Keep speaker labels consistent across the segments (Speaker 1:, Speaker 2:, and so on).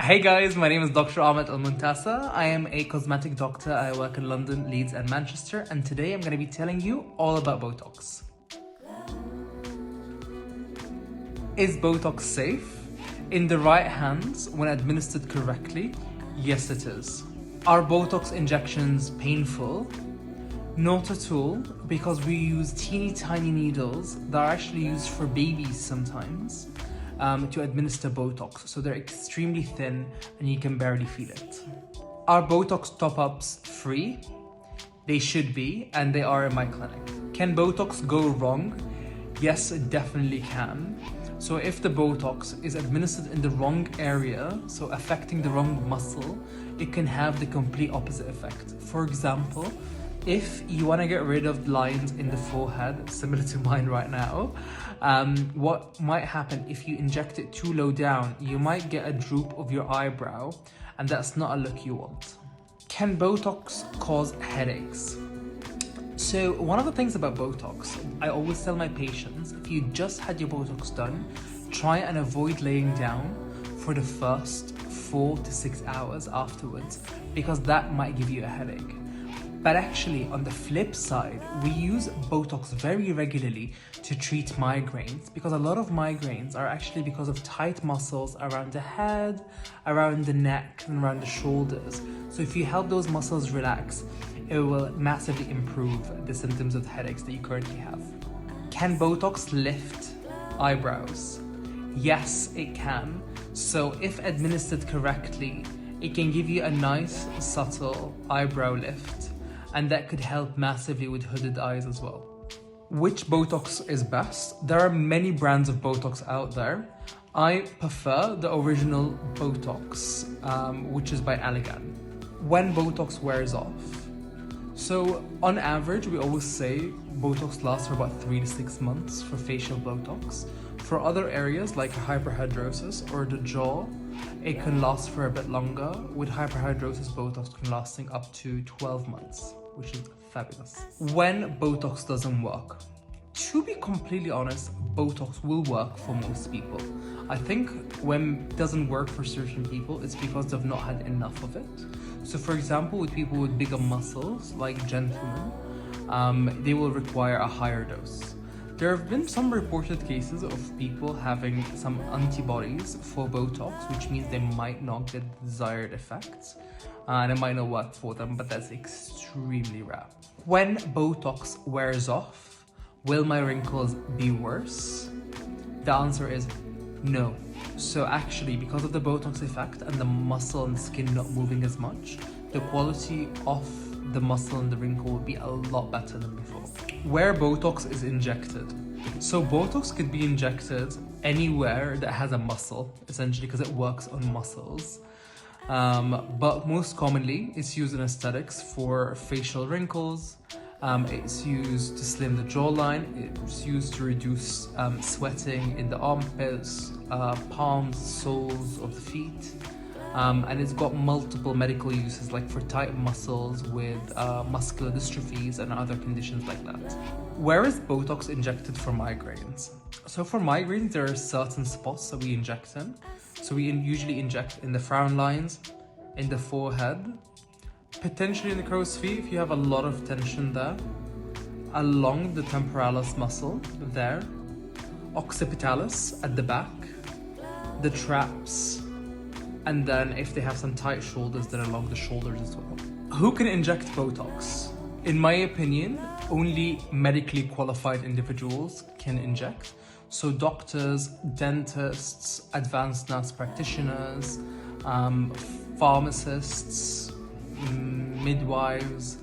Speaker 1: Hey guys, my name is Dr. Ahmed El Muntasar. I am a cosmetic doctor. I work in London, Leeds and Manchester, and today I'm going to be telling you all about Botox. Is Botox safe? In the right hands, when administered correctly, yes it is. Are Botox injections painful? Not at all, because we use teeny tiny needles that are actually used for babies sometimes to administer Botox. So they're extremely thin and you can barely feel it. Are Botox top-ups free? They should be, and they are in my clinic. Can Botox go wrong? Yes, it definitely can. So if the Botox is administered in the wrong area, so affecting the wrong muscle, it can have the complete opposite effect. For example, if you want to get rid of lines in the forehead, similar to mine right now, what might happen if you inject it too low down, you might get a droop of your eyebrow, and that's not a look you want. Can Botox cause headaches? So one of the things about Botox, I always tell my patients, if you just had your Botox done, try and avoid laying down for the first 4 to 6 hours afterwards, because that might give you a headache. But actually, on the flip side, we use Botox very regularly to treat migraines, because a lot of migraines are actually because of tight muscles around the head, around the neck, and around the shoulders. So if you help those muscles relax, it will massively improve the symptoms of headaches that you currently have. Can Botox lift eyebrows? Yes, it can. So if administered correctly, it can give you a nice, subtle eyebrow lift, and that could help massively with hooded eyes as well. Which Botox is best? There are many brands of Botox out there. I prefer the original Botox, which is by Allergan. When Botox wears off. So on average, we always say Botox lasts for about 3 to 6 months for facial Botox. For other areas like hyperhidrosis or the jaw, it can last for a bit longer. With hyperhidrosis, Botox can lasting up to 12 months, which is fabulous. When Botox doesn't work, to be completely honest, Botox will work for most people. I think when it doesn't work for certain people, it's because they've not had enough of it. So for example, with people with bigger muscles, like gentlemen, they will require a higher dose. There have been some reported cases of people having some antibodies for Botox, which means they might not get the desired effects, and it might not work for them, but that's extremely rare. When Botox wears off, will my wrinkles be worse? The answer is no. So actually, because of the Botox effect and the muscle and skin not moving as much, the quality of the muscle and the wrinkle will be a lot better than before. Where Botox is injected. So Botox could be injected anywhere that has a muscle, essentially, because it works on muscles. But most commonly, it's used in aesthetics for facial wrinkles. It's used to slim the jawline. It's used to reduce sweating in the armpits, palms, soles of the feet. And it's got multiple medical uses, like for tight muscles with muscular dystrophies and other conditions like that. Where is Botox injected for migraines? So for migraines, there are certain spots that we inject in. So we usually inject in the frown lines, in the forehead, potentially in the crow's feet if you have a lot of tension there, along the temporalis muscle there, occipitalis at the back, the traps, and then if they have some tight shoulders, then along the shoulders as well. Who can inject Botox? In my opinion, only medically qualified individuals can inject. So doctors, dentists, advanced nurse practitioners, pharmacists, midwives,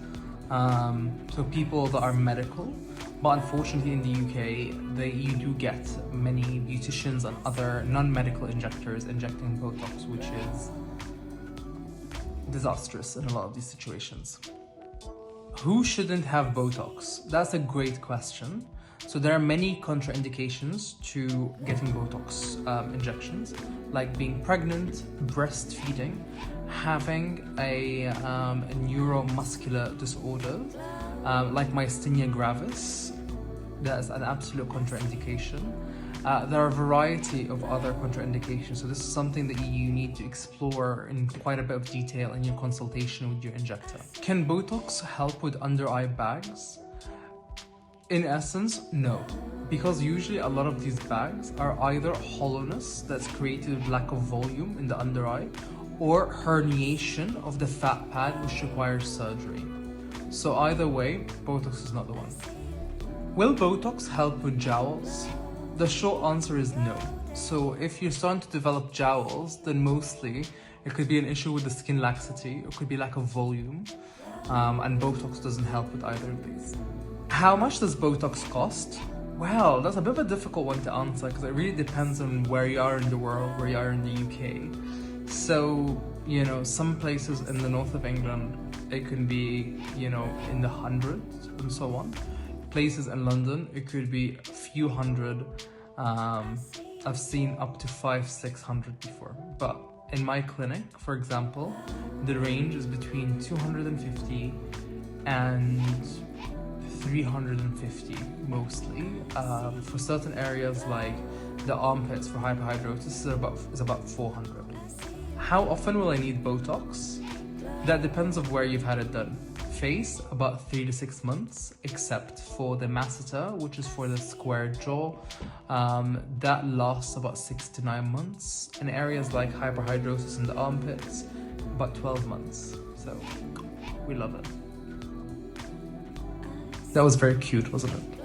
Speaker 1: so people that are medical. But unfortunately in the UK, you do get many beauticians and other non-medical injectors injecting Botox, which is disastrous in a lot of these situations. Who shouldn't have Botox? That's a great question. So there are many contraindications to getting Botox injections, like being pregnant, breastfeeding, having a neuromuscular disorder, like myasthenia gravis. That is an absolute contraindication. There are a variety of other contraindications, so this is something that you need to explore in quite a bit of detail in your consultation with your injector. Can Botox help with under-eye bags? In essence, no. Because usually a lot of these bags are either hollowness that's created with lack of volume in the under eye, or herniation of the fat pad which requires surgery. So either way, Botox is not the one. Will Botox help with jowls? The short answer is no. So if you're starting to develop jowls, then mostly it could be an issue with the skin laxity, it could be lack of volume, and Botox doesn't help with either of these. How much does Botox cost? Well, that's a bit of a difficult one to answer because it really depends on where you are in the world, where you are in the UK. So, you know, some places in the north of England, it can be, you know, in the hundreds and so on. Places in London, it could be a few hundred. I've seen up to 500-600 before. But in my clinic, for example, the range is between 250 and 350 mostly. For certain areas like the armpits for hyperhidrosis is about 400. How often will I need Botox? That depends on where you've had it done. Face, about 3 to 6 months, except for the masseter, which is for the square jaw. That lasts about 6 to 9 months. In areas like hyperhidrosis in the armpits, about 12 months. So we love it. That was very cute, wasn't it?